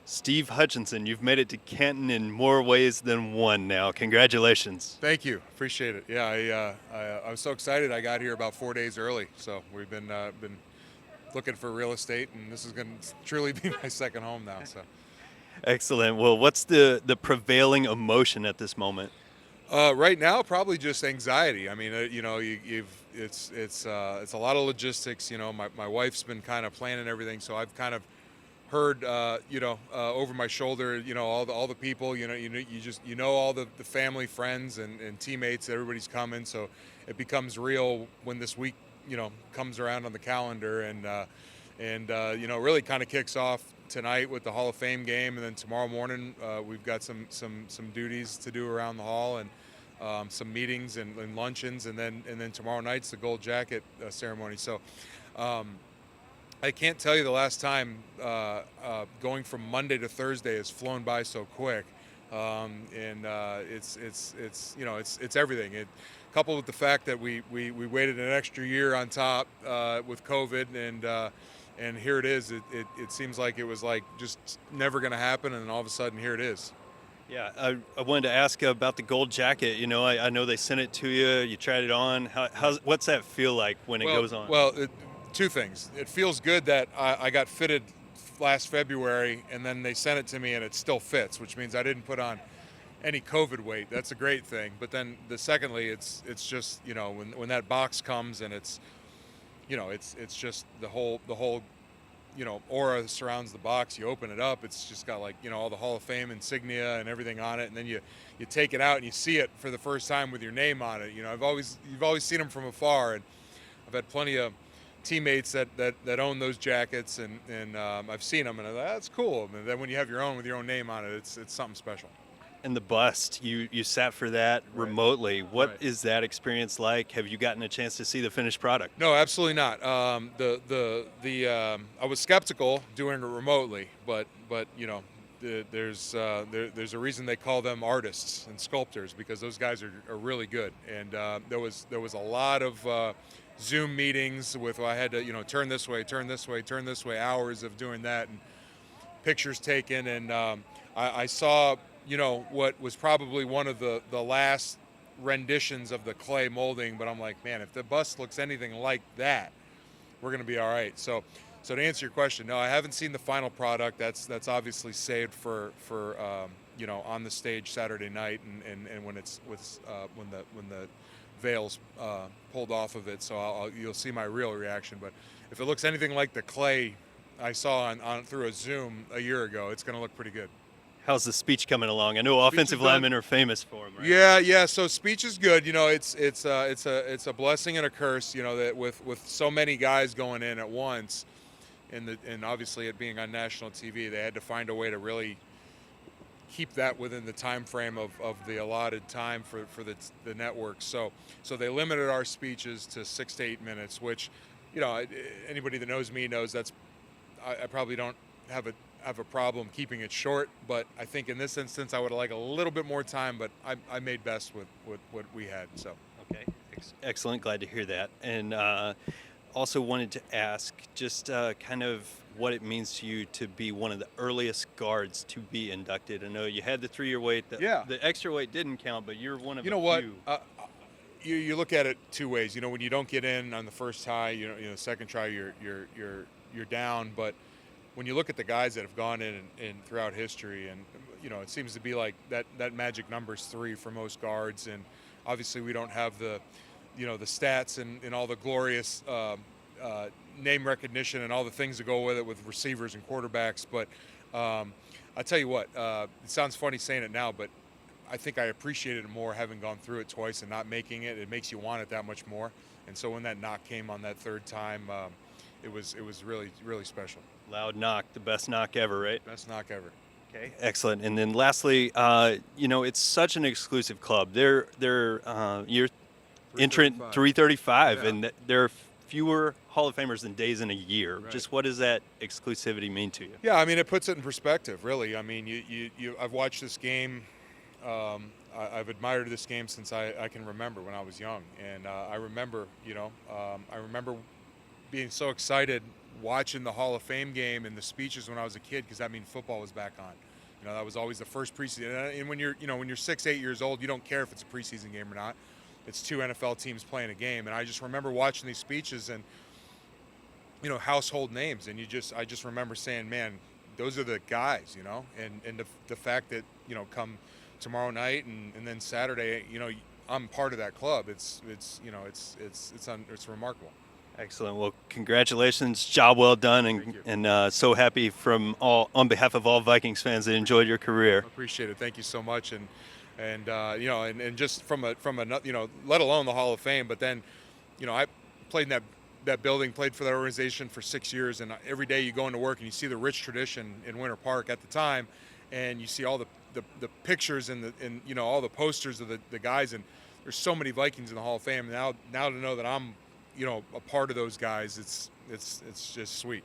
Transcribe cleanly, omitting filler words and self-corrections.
Steve Hutchinson, you've made it to Canton in more ways than one now. Congratulations. Thank you, appreciate it. Yeah, I was so excited. I got here about 4 days early, so we've been looking for real estate, and this is going to truly be my second home now. So, Excellent. Well, what's the prevailing emotion at this moment? right now, probably just anxiety. I mean, you've it's a lot of logistics. You know, my wife's been kind of planning everything, so I've kind of heard over my shoulder, all the people, you know all the family, friends, and teammates. Everybody's coming, so it becomes real when this week comes around on the calendar, and really kind of kicks off tonight with the Hall of Fame game, and then tomorrow morning we've got some duties to do around the hall, and some meetings and luncheons, and then tomorrow night's the gold jacket ceremony. So I can't tell you the last time going from Monday to Thursday has flown by so quick, and it's everything. Coupled with the fact that we waited an extra year on top with COVID, and here it is. It seems like it was like just never going to happen, and all of a sudden here it is. Yeah, I wanted to ask about the gold jacket. You know, I know they sent it to you. You tried it on. What's that feel like when it goes on? Well, two things. It feels good that I got fitted last February, and then they sent it to me, and it still fits, which means I didn't put on any COVID weight. That's a great thing. But then secondly, it's just when that box comes, and it's just the whole aura that surrounds the box. You open it up, it's just got all the Hall of Fame insignia and everything on it, and then you take it out and you see it for the first time with your name on it. You've always seen them from afar, and I've had plenty of teammates that own those jackets, and I've seen them, and I'm like, that's cool. And then when you have your own with your own name on it, it's something special. And the bust, you sat for that Right. remotely. What Right. is that experience like? Have you gotten a chance to see the finished product? No, absolutely not. I was skeptical doing it remotely, but there's a reason they call them artists and sculptors, because those guys are really good. And there was a lot of Zoom meetings with I had to turn this way, turn this way, turn this way, hours of doing that, and pictures taken, and I saw what was probably one of the last renditions of the clay molding, but I'm like, man, if the bust looks anything like that, we're going to be all right. So to answer your question, no, I haven't seen the final product. That's obviously saved for on the stage Saturday night, and when it's when the veil's pulled off of it. So you'll see my real reaction. But if it looks anything like the clay I saw on through a Zoom a year ago, it's going to look pretty good. How's the speech coming along? I know offensive linemen are famous for them, right? Yeah. So speech is good. It's a blessing and a curse. That with so many guys going in at once, and obviously it being on national TV, they had to find a way to really keep that within the time frame of the allotted time for the network. So they limited our speeches to 6 to 8 minutes, which anybody that knows me knows I probably don't have a problem keeping it short, but I think in this instance I would have liked a little bit more time, but I made best with what we had. So Okay, excellent. Glad to hear that. And also wanted to ask just kind of what it means to you to be one of the earliest guards to be inducted. I know you had the 3-year wait. Yeah. The extra weight didn't count, but you're one of you know a what few. you look at it two ways. When you don't get in on the first try, second try you're down, but when you look at the guys that have gone in throughout history, and it seems to be like that magic number's 3 for most guards, and obviously we don't have the the stats and all the glorious name recognition and all the things that go with it with receivers and quarterbacks. But I tell you what, it sounds funny saying it now, but I think I appreciated it more having gone through it twice and not making it. It makes you want it that much more. And so when that knock came on that third time, it was really, really special. Loud knock, the best knock ever, right? Best knock ever. Okay, excellent. And then lastly, it's such an exclusive club. You're entrant 335, Yeah. and there are fewer Hall of Famers than days in a year. Right. Just what does that exclusivity mean to you? Yeah, I mean, it puts it in perspective, really. I mean, I've watched this game. I've admired this game since I can remember when I was young, and I remember being so excited watching the Hall of Fame game and the speeches when I was a kid, because that means football was back on. That was always the first preseason. And when you're 6, 8 years old, you don't care if it's a preseason game or not. It's two NFL teams playing a game, and I just remember watching these speeches and household names, and I just remember saying, man, those are the guys, and the fact that come tomorrow night and then Saturday, I'm part of that club. It's remarkable. Excellent. Well, congratulations, job well done, and so happy on behalf of all Vikings fans that enjoyed your career. Appreciate it. Thank you so much, and just from a let alone the Hall of Fame, but then, I played in that building, played for that organization for 6 years, and every day you go into work and you see the rich tradition in Winter Park at the time, and you see all the pictures and all the posters of the guys, and there's so many Vikings in the Hall of Fame. Now to know that I'm a part of those guys, it's just sweet.